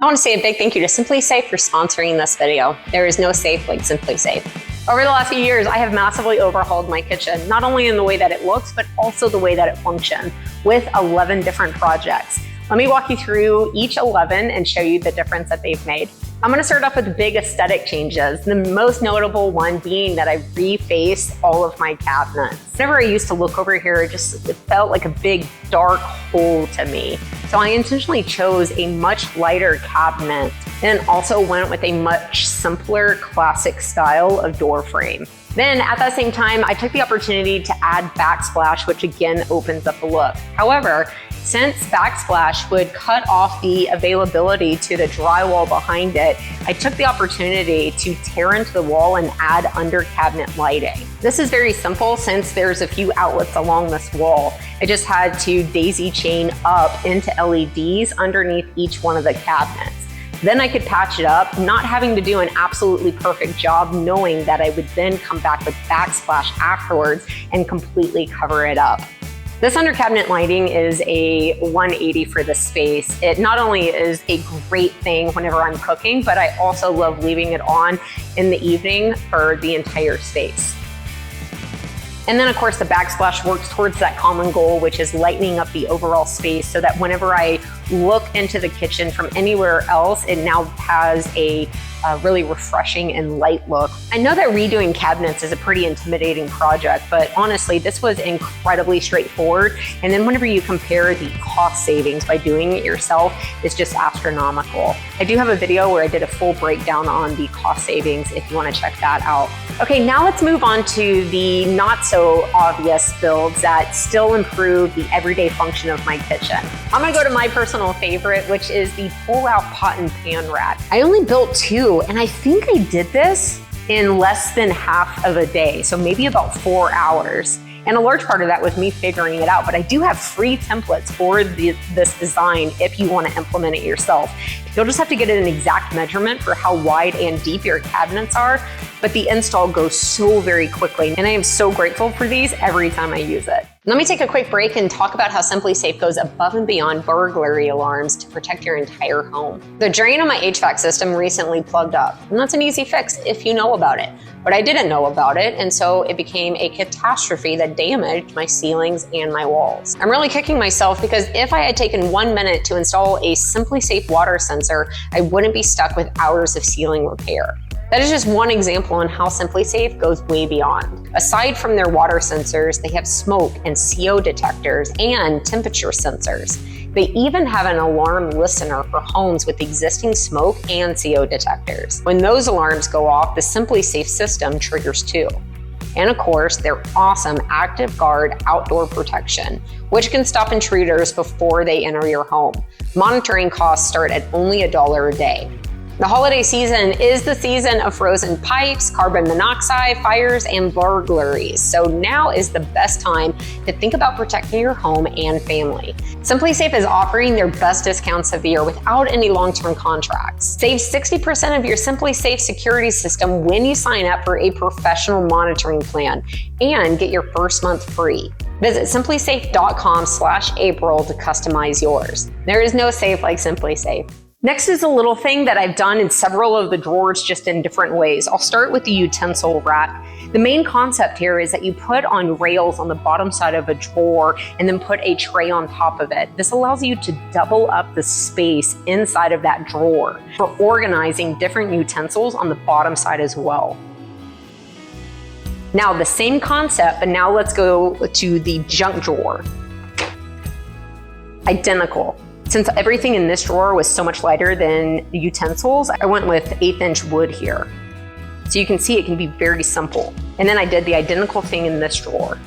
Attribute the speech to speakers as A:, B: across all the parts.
A: I want to say a big thank you to SimpliSafe for sponsoring this video. There is no safe like SimpliSafe. Over the last few years, I have massively overhauled my kitchen, not only in the way that it looks, but also the way that it functions, with 11 different projects. Let me walk you through each 11 and show you the difference that they've made. I'm gonna start off with big aesthetic changes, the most notable one being that I refaced all of my cabinets. Whenever I used to look over here, it felt like a big dark hole to me. So I intentionally chose a much lighter cabinet and also went with a much simpler classic style of door frame. Then at that same time, I took the opportunity to add backsplash, which again opens up the look. However, since backsplash would cut off the availability to the drywall behind it, I took the opportunity to tear into the wall and add under cabinet lighting. This is very simple since there's a few outlets along this wall. I just had to daisy chain up into LEDs underneath each one of the cabinets. Then I could patch it up, not having to do an absolutely perfect job, knowing that I would then come back with backsplash afterwards and completely cover it up. This under cabinet lighting is a 180 for the space. It not only is a great thing whenever I'm cooking, but I also love leaving it on in the evening for the entire space. And then of course the backsplash works towards that common goal, which is lightening up the overall space so that whenever I look into the kitchen from anywhere else, it now has a really refreshing and light look. I know that redoing cabinets is a pretty intimidating project, but honestly, this was incredibly straightforward. And then whenever you compare the cost savings by doing it yourself, it's just astronomical. I do have a video where I did a full breakdown on the cost savings if you want to check that out. Okay, now let's move on to the not so obvious builds that still improve the everyday function of my kitchen. I'm gonna go to my personal favorite, which is the pull-out pot and pan rack. I only built 2, and I think I did this in less than half of a day, so maybe about 4 hours. And a large part of that was me figuring it out, but I do have free templates for this design if you want to implement it yourself. You'll just have to get an exact measurement for how wide and deep your cabinets are, but the install goes so very quickly, and I am so grateful for these every time I use it. Let me take a quick break and talk about how SimpliSafe goes above and beyond burglary alarms to protect your entire home. The drain on my HVAC system recently plugged up, and that's an easy fix if you know about it. But I didn't know about it, and so it became a catastrophe that damaged my ceilings and my walls. I'm really kicking myself because if I had taken 1 minute to install a SimpliSafe water sensor, I wouldn't be stuck with hours of ceiling repair. That is just one example on how SimpliSafe goes way beyond. Aside from their water sensors, they have smoke and CO detectors and temperature sensors. They even have an alarm listener for homes with existing smoke and CO detectors. When those alarms go off, the SimpliSafe system triggers too. And of course, their awesome Active Guard outdoor protection, which can stop intruders before they enter your home. Monitoring costs start at only $1 a day. The holiday season is the season of frozen pipes, carbon monoxide, fires, and burglaries. So now is the best time to think about protecting your home and family. SimpliSafe is offering their best discounts of the year without any long-term contracts. Save 60% of your SimpliSafe security system when you sign up for a professional monitoring plan and get your first month free. Visit simplisafe.com/April to customize yours. There is no safe like SimpliSafe. Next is a little thing that I've done in several of the drawers just in different ways. I'll start with the utensil rack. The main concept here is that you put on rails on the bottom side of a drawer and then put a tray on top of it. This allows you to double up the space inside of that drawer for organizing different utensils on the bottom side as well. Now the same concept, but now let's go to the junk drawer. Identical. Since everything in this drawer was so much lighter than the utensils, I went with 1/8" wood here. So you can see it can be very simple. And then I did the identical thing in this drawer.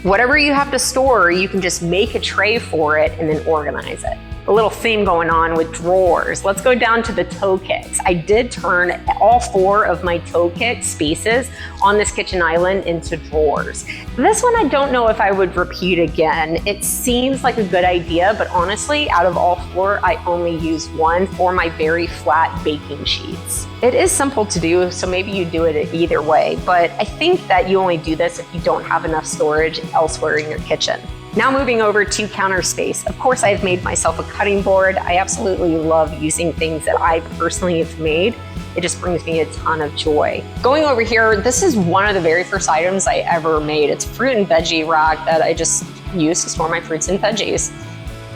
A: Whatever you have to store, you can just make a tray for it and then organize it. A little theme going on with drawers. Let's go down to the toe kicks. I did turn all 4 of my toe kick spaces on this kitchen island into drawers. This one I don't know if I would repeat again. It seems like a good idea, but honestly, out of all 4, I only use 1 for my very flat baking sheets. It is simple to do, so maybe you do it either way, but I think that you only do this if you don't have enough storage elsewhere in your kitchen. Now moving over to counter space. Of course, I've made myself a cutting board. I absolutely love using things that I personally have made. It just brings me a ton of joy. Going over here, this is one of the very first items I ever made. It's a fruit and veggie rack that I just use to store my fruits and veggies.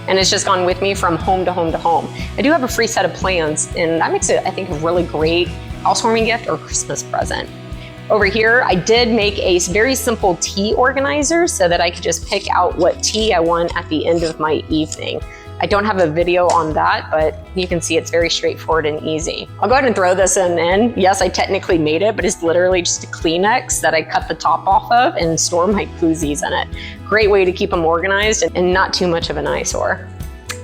A: And it's just gone with me from home to home to home. I do have a free set of plants, and that makes it, I think, a really great housewarming gift or Christmas present. Over here, I did make a very simple tea organizer so that I could just pick out what tea I want at the end of my evening. I don't have a video on that, but you can see it's very straightforward and easy. I'll go ahead and throw this in. Yes, I technically made it, but it's literally just a Kleenex that I cut the top off of and store my koozies in it. Great way to keep them organized and not too much of an eyesore.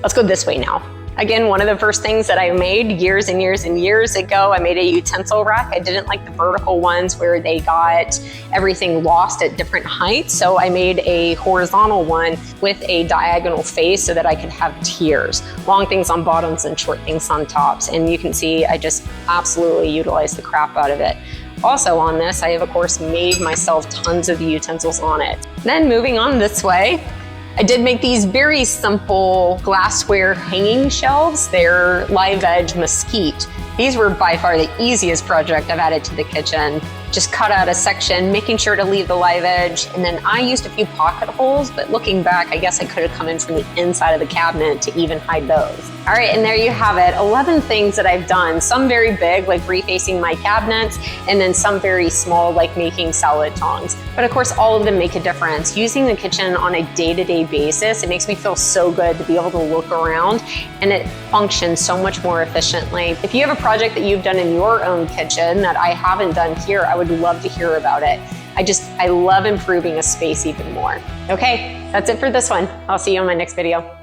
A: Let's go this way now. Again, one of the first things that I made years and years and years ago, I made a utensil rack. I didn't like the vertical ones where they got everything lost at different heights. So I made a horizontal one with a diagonal face so that I could have tiers, long things on bottoms and short things on tops. And you can see I just absolutely utilized the crap out of it. Also on this, I have of course made myself tons of utensils on it. Then moving on this way, I did make these very simple glassware hanging shelves. They're live edge mesquite. These were by far the easiest project I've added to the kitchen. Just cut out a section, making sure to leave the live edge. And then I used a few pocket holes, but looking back, I guess I could have come in from the inside of the cabinet to even hide those. All right, and there you have it. 11 things that I've done. Some very big, like refacing my cabinets, and then some very small, like making salad tongs. But of course, all of them make a difference. Using the kitchen on a day-to-day basis, it makes me feel so good to be able to look around, and it functions so much more efficiently. If you have a project that you've done in your own kitchen that I haven't done here, I would love to hear about it. I love improving a space even more. Okay, that's it for this one. I'll see you in my next video.